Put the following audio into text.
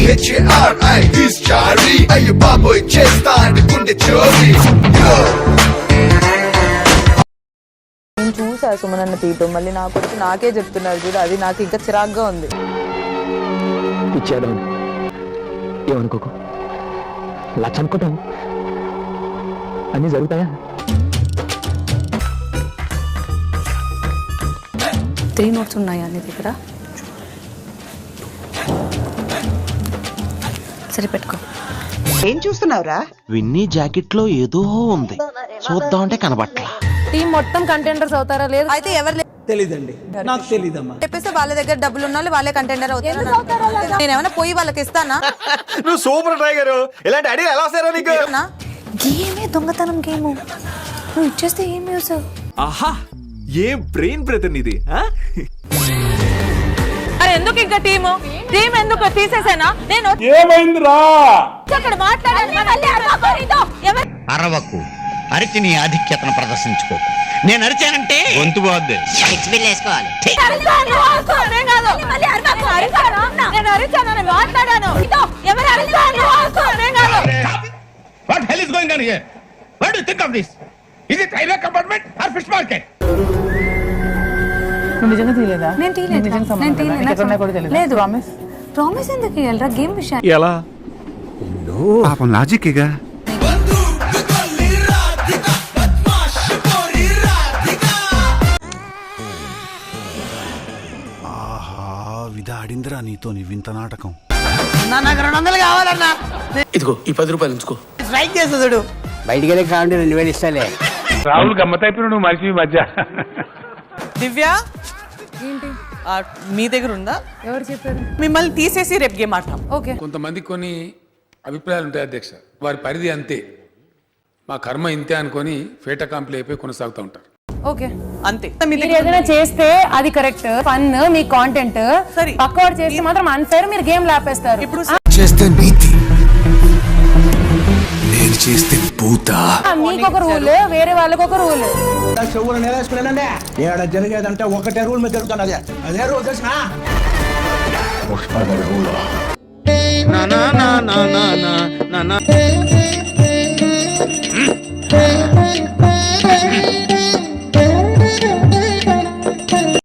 HARI is Chari అయ్య బాబోయ్ చేస్తా అంటే గుండె చోరీ. నేను చూసా సుమనన్న తీయటం, మళ్ళీ నాకు వచ్చి నాకే చెప్తున్నారు చూడు, అది నాకు ఇంకా చిరాగ్గా ఉంది. ఇచ్చేద్దాం ఏమనుకోకు, లక్ష అనుకుంటాం అన్నీ జరుగుతాయా? 3 notes ఉన్నాయా నీ దగ్గర? సరే పెట్టుకో. ఏం చూస్తున్నావురా? విన్నీ జాకెట్ లో ఏదో ఉంది, చూద్దాం అంటే కనబట్లా. టీం మొత్తం కంటెండర్స్ అవుతారా? లేదు అయితే ఎవరు తెలీదండి, నాకు తెలీదమ్మా. చెప్పేస్తే వాళ్ళ దగ్గర డబ్బులు ఉన్న వాళ్ళు వాళ్ళే కంటెండర్ అవుతారు. నేను ఏమైనా పోయి వాళ్ళకి ఇస్తానా? నువ్వు సూపర్ టైగర్, ఇలాంటి ఐడియా ఎలా వస్తారో నీకు? గేమే దొంగతనం గేము, నువ్వు ఇచ్చేస్తే ఏం యూస్? ఆహా, ఏం బ్రెయిన్ బ్రదర్ నీది. అరే ఎందుకు ఇంకా టీం ఎందుకు తీసేసానా? నేను ఏమైందిరా? అక్కడ మాట్లాడాను. అరవకు, అరిచి నీ ఆధిక్యతను ప్రదర్శించుకో. నేను అరిచానంటే గొంతు బాద్దే. వేసుకోవాలి. What hell is going on here? What do you think of this? Is it railway compartment or fish market? నువ్వు నిజంగా తీయలేదా? నేను తీయలేదు. లేదు. ప్రామిస్ ఎందుకు ఇయ్యాలరా గేమ్ విషయం? ఎలా పాపం లాజిక్గా. విధాడిందిరా నీతో నీ వింత నాటకం. నాకు 200 కావాలన్నా. ఇదిగో ఈ 10 రూపాయలు ఉంచుకో. స్ట్రైక్ చేస్తాడు. బయటికి వెళ్ళి కావండి 2000 ఇస్తాలే. రాహుల్ గమ్మతైపోయినా నువ్వు మనిషి మధ్య. దివ్య ఏంటి మీ దగ్గర ఉందా? ఎవరు చెప్పారు? మిమ్మల్ని తీసేసి రేపు గేమ్ ఆడతాం. ఓకే. కొంతమంది కొన్ని అభిప్రాయాలు ఉంటాయి అధ్యక్ష, వారి పరిధి అంతే, మా కర్మ ఇంతే అనుకొని ఫేట కాంప్లీ అయిపోయి కొనసాగుతూ ఉంటారు. ఓకే అంతే. మీరు ఏదైనా చేస్తే అది కరెక్ట్, ఫన్ మీ కాంటెంట్. సరే. పక్కవాడు చేస్తే మాత్రం అన్ఫేర్, మీరు గేమ్ లాపేస్తారు. ఇప్పుడు చేస్తే నీతి, నేను చేస్తే పూత. మీకు ఒక రూల్, వేరే వాళ్ళకి ఒక రూల్. చెవులు నేలేసుకున్నానండి. ఏడ జరిగేదంటే ఒకటే రూల్ మీద జరుగుతున్నది. అదే రూల్ తెలిసిన నా నా నా నా నా నా నా